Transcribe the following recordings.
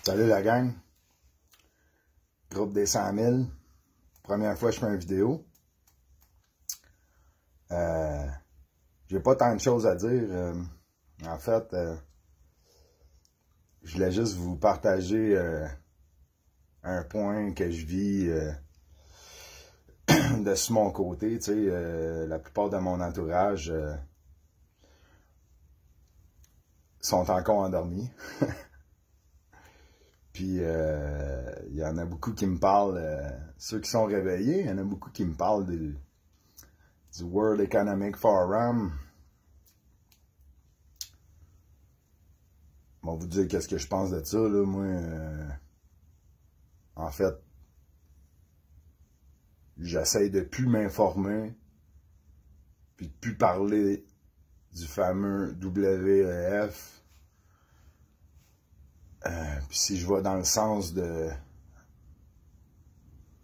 Salut la gang, groupe des 100 000, première fois que je fais une vidéo. J'ai pas tant de choses à dire. En fait, je voulais juste vous partager un point que je vis de sur mon côté. Tu sais, la plupart de mon entourage sont encore endormis. Puis, il y en a beaucoup qui me parlent, ceux qui sont réveillés, il y en a beaucoup qui me parlent du World Economic Forum. Je vais vous dire qu'est-ce que je pense de ça, là. Moi, en fait, j'essaie de plus m'informer, puis de plus parler du fameux WEF. Puis si je vais dans le sens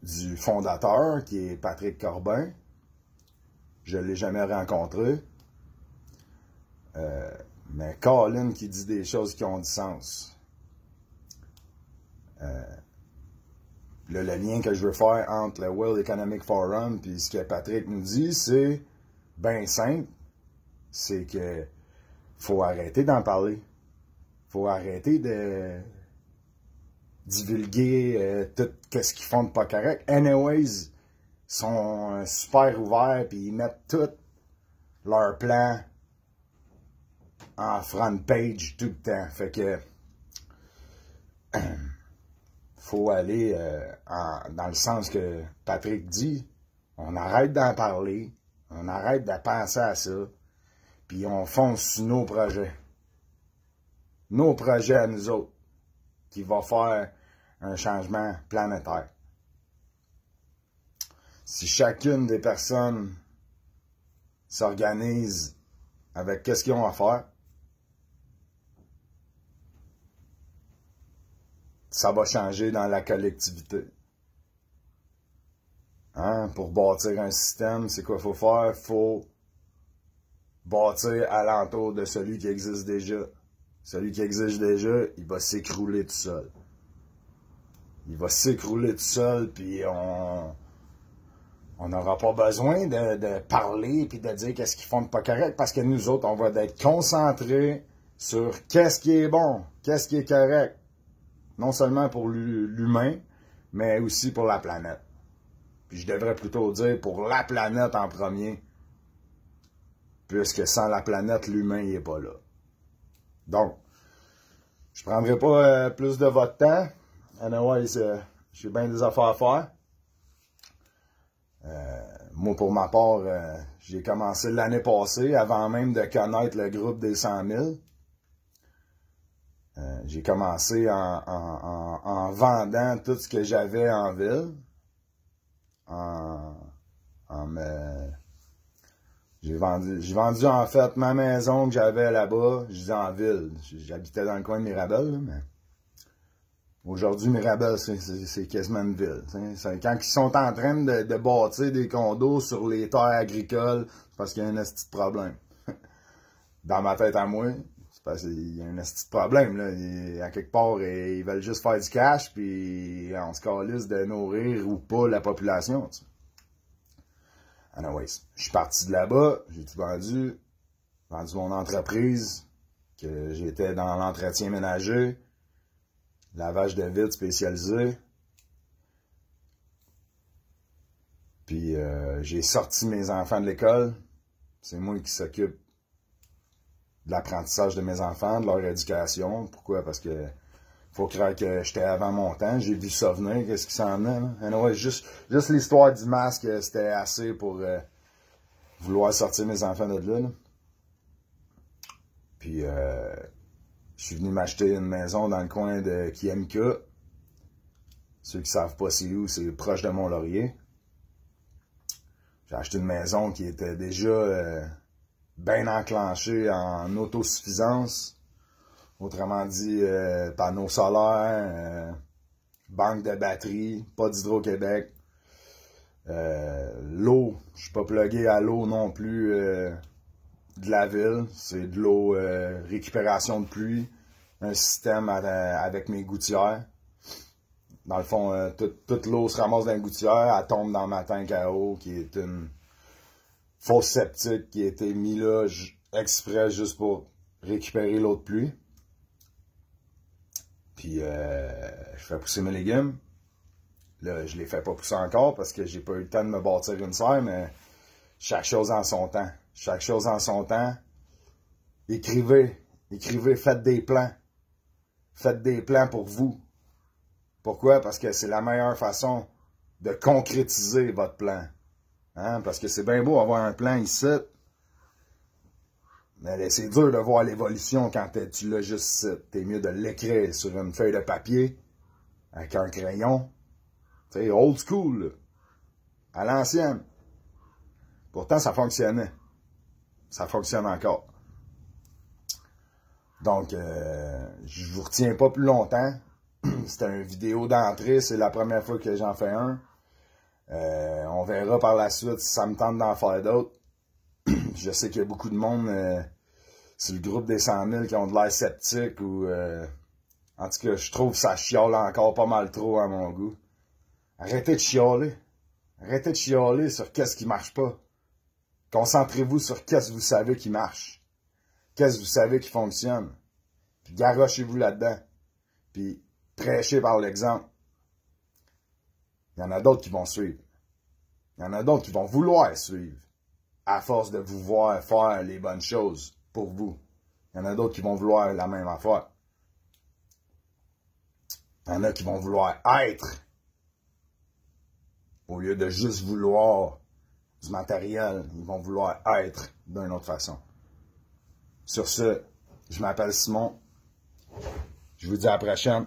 du fondateur, qui est Patrick Corbin, je ne l'ai jamais rencontré, mais Colin qui dit des choses qui ont du sens. Là, le lien que je veux faire entre le World Economic Forum et ce que Patrick nous dit, c'est bien simple, c'est que faut arrêter d'en parler. Faut arrêter de divulguer tout ce qu'ils font de pas correct. Anyways, ils sont super ouverts puis ils mettent tout leur plan en front page tout le temps. Fait que faut aller dans le sens que Patrick dit. On arrête d'en parler, on arrête de penser à ça, puis on fonce sur nos projets. Nos projets à nous autres, qui va faire un changement planétaire. Si chacune des personnes s'organise avec qu'est-ce qu'ils ont à faire, ça va changer dans la collectivité. Hein? Pour bâtir un système, c'est quoi qu'il faut faire? Il faut bâtir alentour de celui qui existe déjà. Celui qui existe déjà, il va s'écrouler tout seul. Il va s'écrouler tout seul, puis on n'aura pas besoin de parler puis de dire qu'est-ce qu'ils font de pas correct, parce que nous autres, on va être concentrés sur qu'est-ce qui est bon, qu'est-ce qui est correct. Non seulement pour l'humain, mais aussi pour la planète. Puis je devrais plutôt dire pour la planète en premier, puisque sans la planète, l'humain n'est pas là. Donc, je ne prendrai pas plus de votre temps. Anyways, j'ai bien des affaires à faire. Moi, pour ma part, j'ai commencé l'année passée, avant même de connaître le groupe des 100 000. J'ai commencé en vendant tout ce que j'avais en ville. J'ai vendu en fait ma maison que j'avais là-bas, je dis en ville. J'habitais dans le coin de Mirabel, là, mais aujourd'hui, Mirabel, c'est quasiment une ville. Quand ils sont en train de bâtir des condos sur les terres agricoles, c'est parce qu'il y a un esti de problème. Dans ma tête à moi, c'est parce qu'il y a un esti de problème. Là. À quelque part, ils veulent juste faire du cash, puis on se calisse de nourrir ou pas la population. T'sais. Anyways, je suis parti de là-bas, j'ai tout vendu mon entreprise, que j'étais dans l'entretien ménager, lavage de vitres spécialisé. Puis j'ai sorti mes enfants de l'école. C'est moi qui s'occupe de l'apprentissage de mes enfants, de leur éducation. Pourquoi? Parce que faut croire que j'étais avant mon temps. J'ai vu ça venir, qu'est-ce qui s'en venait. Anyway, juste l'histoire du masque, c'était assez pour vouloir sortir mes enfants de là. Puis, je suis venu m'acheter une maison dans le coin de Kiemka. Ceux qui savent pas c'est où, c'est proche de Mont-Laurier. J'ai acheté une maison qui était déjà bien enclenchée en autosuffisance. Autrement dit, panneaux solaires, banque de batterie, pas d'Hydro-Québec. L'eau, je suis pas plugué à l'eau non plus de la ville. C'est de l'eau récupération de pluie. un système avec mes gouttières. Dans le fond, toute l'eau se ramasse dans les gouttières, elle tombe dans ma tank à eau, qui est une fosse septique qui a été mise là exprès juste pour récupérer l'eau de pluie. Puis, je fais pousser mes légumes. Là, je les fais pas pousser encore parce que j'ai pas eu le temps de me bâtir une serre, mais chaque chose en son temps. Chaque chose en son temps. Écrivez, faites des plans. Faites des plans pour vous. Pourquoi? Parce que c'est la meilleure façon de concrétiser votre plan. Hein? Parce que c'est bien beau avoir un plan ici, mais c'est dur de voir l'évolution quand tu l'as juste ici. T'es mieux de l'écrire sur une feuille de papier, avec un crayon. Tu sais, old school, là. À l'ancienne. Pourtant, ça fonctionnait. Ça fonctionne encore. Donc, je vous retiens pas plus longtemps. C'était une vidéo d'entrée, c'est la première fois que j'en fais un. On verra par la suite si ça me tente d'en faire d'autres. Je sais qu'il y a beaucoup de monde, c'est le groupe des 100 000 qui ont de l'air sceptique ou... en tout cas, je trouve que ça chiale encore pas mal trop à mon goût. Arrêtez de chialer. Arrêtez de chialer sur qu'est-ce qui marche pas. Concentrez-vous sur qu'est-ce que vous savez qui marche. Qu'est-ce que vous savez qui fonctionne. Puis garochez-vous là-dedans. Puis prêchez par l'exemple. Il y en a d'autres qui vont suivre. Il y en a d'autres qui vont vouloir suivre. À force de vous voir faire les bonnes choses pour vous. Il y en a d'autres qui vont vouloir la même affaire. Il y en a qui vont vouloir être. Au lieu de juste vouloir du matériel, ils vont vouloir être d'une autre façon. Sur ce, je m'appelle Simon. Je vous dis à la prochaine.